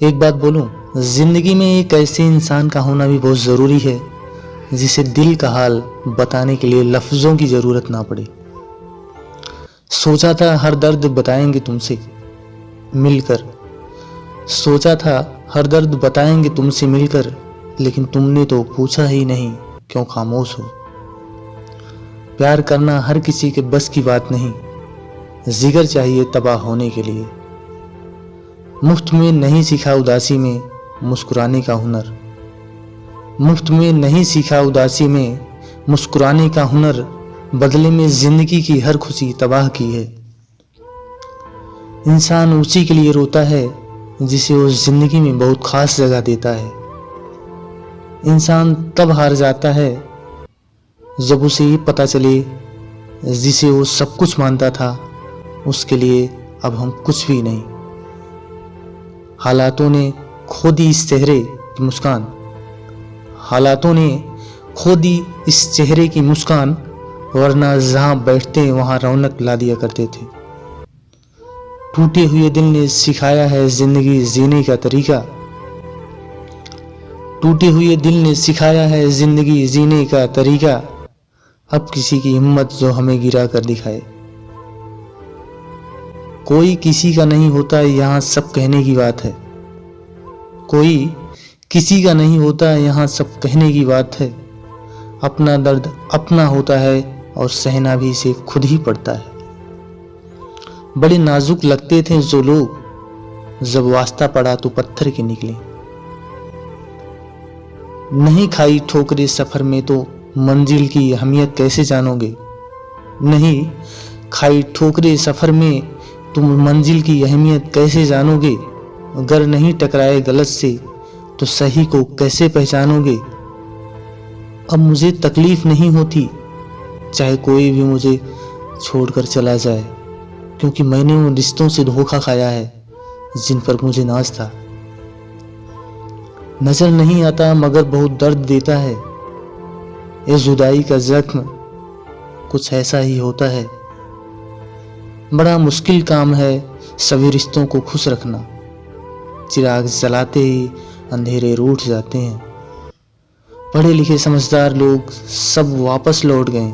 एक बात बोलूं, जिंदगी में एक ऐसे इंसान का होना भी बहुत ज़रूरी है जिसे दिल का हाल बताने के लिए लफ्ज़ों की ज़रूरत ना पड़े। सोचा था हर दर्द बताएंगे तुमसे मिलकर, सोचा था हर दर्द बताएंगे तुमसे मिलकर, लेकिन तुमने तो पूछा ही नहीं क्यों खामोश हो। प्यार करना हर किसी के बस की बात नहीं, जिगर चाहिए तबाह होने के लिए। मुफ्त में नहीं सीखा उदासी में मुस्कुराने का हुनर, मुफ्त में नहीं सीखा उदासी में मुस्कुराने का हुनर, बदले में जिंदगी की हर खुशी तबाह की है। इंसान उसी के लिए रोता है जिसे उस जिंदगी में बहुत खास जगह देता है। इंसान तब हार जाता है जब उसे ये पता चले जिसे वो सब कुछ मानता था उसके लिए अब हम कुछ भी नहीं। हालातों ने खो दी इस चेहरे की मुस्कान, हालातों ने खो दी इस चेहरे की मुस्कान, वरना जहां बैठते वहां रौनक ला दिया करते थे। टूटे हुए दिल ने सिखाया है जिंदगी जीने का तरीका, टूटे हुए दिल ने सिखाया है जिंदगी जीने का तरीका। अब किसी की हिम्मत जो हमें गिरा कर दिखाए। कोई किसी का नहीं होता यहाँ सब कहने की बात है, कोई किसी का नहीं होता यहाँ सब कहने की बात है। अपना दर्द अपना होता है और सहना भी इसे खुद ही पड़ता है। बड़े नाजुक लगते थे जो लोग, जब वास्ता पड़ा तो पत्थर के निकले। नहीं खाई ठोकरे सफर में तो मंजिल की अहमियत कैसे जानोगे, नहीं खाई ठोकरे सफर में तुम मंजिल की अहमियत कैसे जानोगे। अगर नहीं टकराए गलत से तो सही को कैसे पहचानोगे। अब मुझे तकलीफ नहीं होती चाहे कोई भी मुझे छोड़कर चला जाए, क्योंकि मैंने उन रिश्तों से धोखा खाया है जिन पर मुझे नाज था। नजर नहीं आता मगर बहुत दर्द देता है, ये जुदाई का जख्म कुछ ऐसा ही होता है। बड़ा मुश्किल काम है सभी रिश्तों को खुश रखना, चिराग जलाते ही अंधेरे रूठ जाते हैं। पढ़े लिखे समझदार लोग सब वापस लौट गए,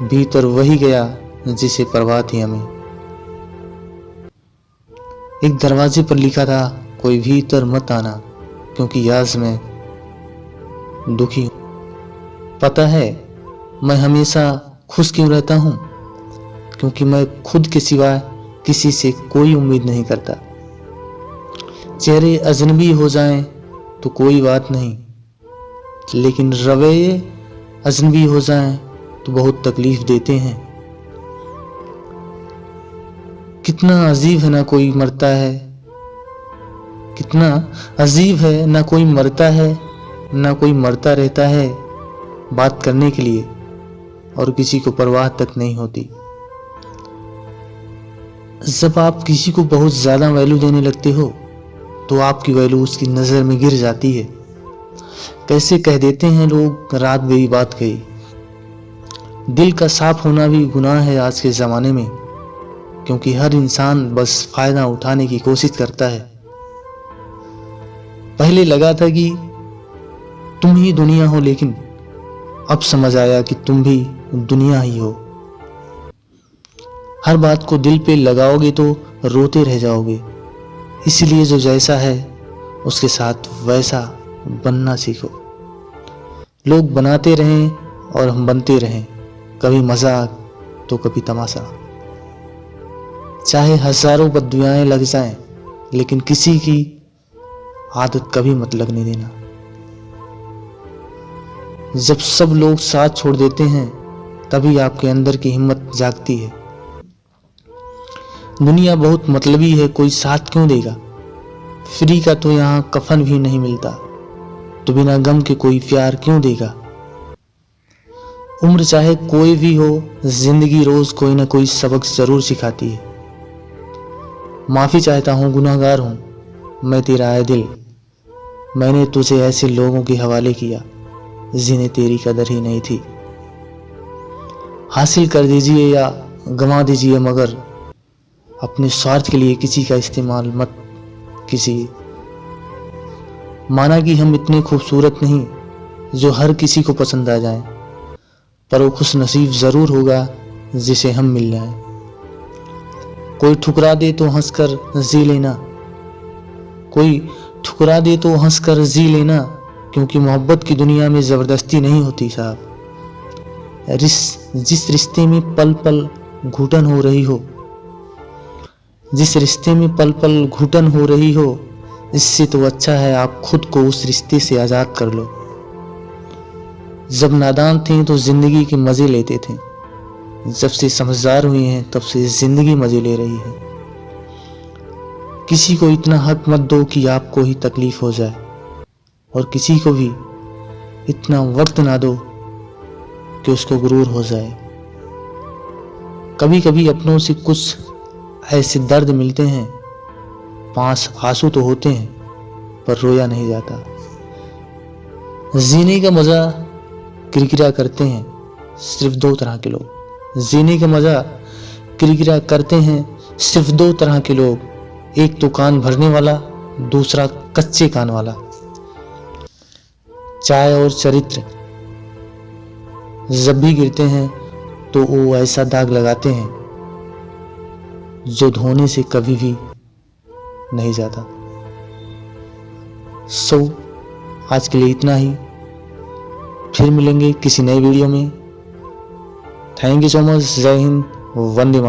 भीतर वही गया जिसे परवाह थी हमें। एक दरवाजे पर लिखा था कोई भीतर मत आना, क्योंकि याद में दुखी हूं। पता है मैं हमेशा खुश क्यों रहता हूं, क्योंकि मैं खुद के सिवा किसी से कोई उम्मीद नहीं करता। चेहरे अजनबी हो जाएं तो कोई बात नहीं, लेकिन रवैये अजनबी हो जाएं तो बहुत तकलीफ देते हैं। कितना अजीब है ना कोई मरता है, कितना अजीब है ना कोई मरता है ना कोई मरता रहता है बात करने के लिए, और किसी को परवाह तक नहीं होती। जब आप किसी को बहुत ज्यादा वैल्यू देने लगते हो तो आपकी वैल्यू उसकी नजर में गिर जाती है। कैसे कह देते हैं लोग रात गई बात गई। दिल का साफ होना भी गुनाह है आज के जमाने में, क्योंकि हर इंसान बस फायदा उठाने की कोशिश करता है। पहले लगा था कि तुम ही दुनिया हो, लेकिन अब समझ आया कि तुम भी दुनिया ही हो। हर बात को दिल पे लगाओगे तो रोते रह जाओगे, इसलिए जो जैसा है उसके साथ वैसा बनना सीखो। लोग बनाते रहें और हम बनते रहें, कभी मजाक तो कभी तमाशा। चाहे हजारों बद्दुआएं लग जाएं, लेकिन किसी की आदत कभी मत लगने देना। जब सब लोग साथ छोड़ देते हैं तभी आपके अंदर की हिम्मत जागती है। दुनिया बहुत मतलबी है, कोई साथ क्यों देगा। फ्री का तो यहाँ कफन भी नहीं मिलता, तो बिना गम के कोई प्यार क्यों देगा। उम्र चाहे कोई भी हो, जिंदगी रोज कोई ना कोई सबक जरूर सिखाती है। माफी चाहता हूँ, गुनाहगार हूँ मैं तेरा है दिल, मैंने तुझे ऐसे लोगों के हवाले किया जिन्हें तेरी कदर ही नहीं थी। हासिल कर दीजिए या गंवा दीजिए, मगर अपने स्वार्थ के लिए किसी का इस्तेमाल मत किसी माना कि हम इतने खूबसूरत नहीं जो हर किसी को पसंद आ जाएं, पर वो खुश नसीब जरूर होगा जिसे हम मिल जाएं। कोई ठुकरा दे तो हंसकर जी लेना, कोई ठुकरा दे तो हंसकर जी लेना, क्योंकि मोहब्बत की दुनिया में जबरदस्ती नहीं होती साहब। जिस रिश्ते में पल पल घुटन हो रही हो, जिस रिश्ते में पल पल घुटन हो रही हो, इससे तो अच्छा है आप खुद को उस रिश्ते से आजाद कर लो। जब नादान थे तो जिंदगी के मजे लेते थे, जब से समझदार हुए हैं तब से जिंदगी मजे ले रही है। किसी को इतना हक मत दो कि आपको ही तकलीफ हो जाए, और किसी को भी इतना वक्त ना दो कि उसको गुरूर हो जाए। कभी कभी अपनों से कुछ ऐसे दर्द मिलते हैं, पास आंसू तो होते हैं पर रोया नहीं जाता। जीने का मजा किरकिरा करते हैं सिर्फ दो तरह के लोग, जीने का मजा किरकिरा करते हैं सिर्फ दो तरह के लोग, एक तो कान भरने वाला, दूसरा कच्चे कान वाला। चाय और चरित्र जब भी गिरते हैं तो वो ऐसा दाग लगाते हैं जो धोने से कभी भी नहीं जाता। आज के लिए इतना ही, फिर मिलेंगे किसी नए वीडियो में। Thank you so much. जय हिंद, वंदे मातरम।